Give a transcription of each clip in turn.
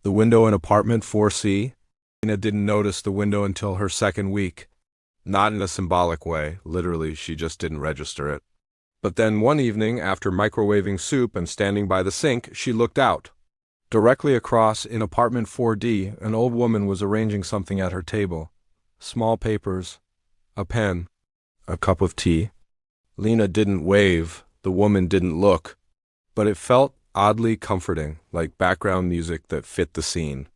The window in apartment 4C? Lena didn't notice the window until her second week. Not in a symbolic way, literally, she just didn't register it. But then one evening, after microwaving soup and standing by the sink, she looked out. Directly across, in apartment 4D, an old woman was arranging something at her table. Small papers, a pen, a cup of tea. Lena didn't wave, the woman didn't look, but it felt oddly comforting, like background music that fit the scene.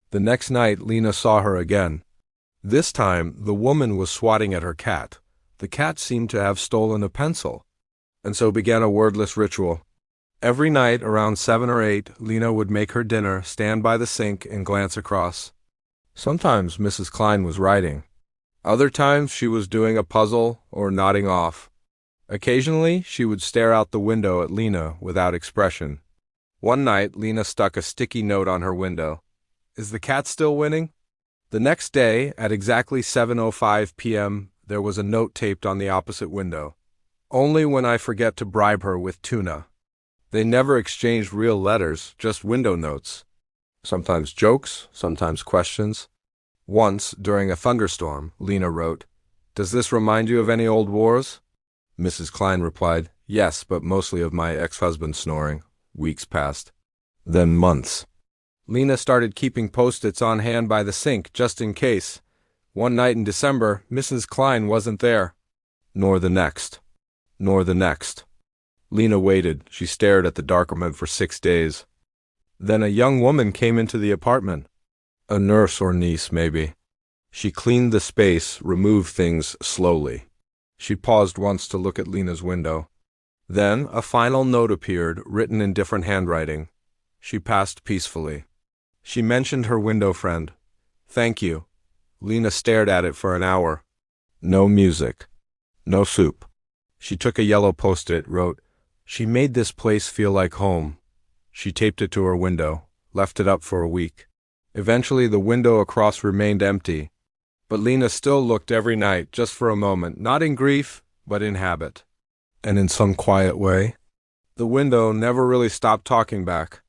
The next night, Lena saw her again. This time, the woman was swatting at her cat. The cat seemed to have stolen a pencil, and so began a wordless ritual. Every night, around 7 or 8, Lena would make her dinner, stand by the sink, and glance across. Sometimes Mrs. Klein was writing. Other times she was doing a puzzle or nodding off. Occasionally, she would stare out the window at Lena without expression. One night, Lena stuck a sticky note on her window. "Is the cat still winning?" The next day, at exactly 7:05 p.m., there was a note taped on the opposite window. "Only when I forget to bribe her with tuna." They never exchanged real letters, just window notes. Sometimes jokes, sometimes questions. Once, during a thunderstorm, Lena wrote, "Does this remind you of any old wars?" Mrs. Klein replied, "Yes, but mostly of my ex-husband snoring." Weeks passed. Then months. Lena started keeping Post-its on hand by the sink, just in case. One night in December, Mrs. Klein wasn't there. Nor the next. Nor the next. Lena waited. She stared at the document for 6 days. Then a young woman came into the apartment. A nurse or niece, maybe. She cleaned the space, removed things slowly. She paused once to look at Lena's window. Then a final note appeared, written in different handwriting. She passed peacefully. She mentioned her window friend. "Thank you." Lena stared at it for an hour. No music. No soup. She took a yellow Post-it, wrote, "She made this place feel like home." She taped it to her window, left it up for a week. Eventually the window across remained empty. But Lena still looked every night, just for a moment, not in grief, but in habit. And in some quiet way, the window never really stopped talking back.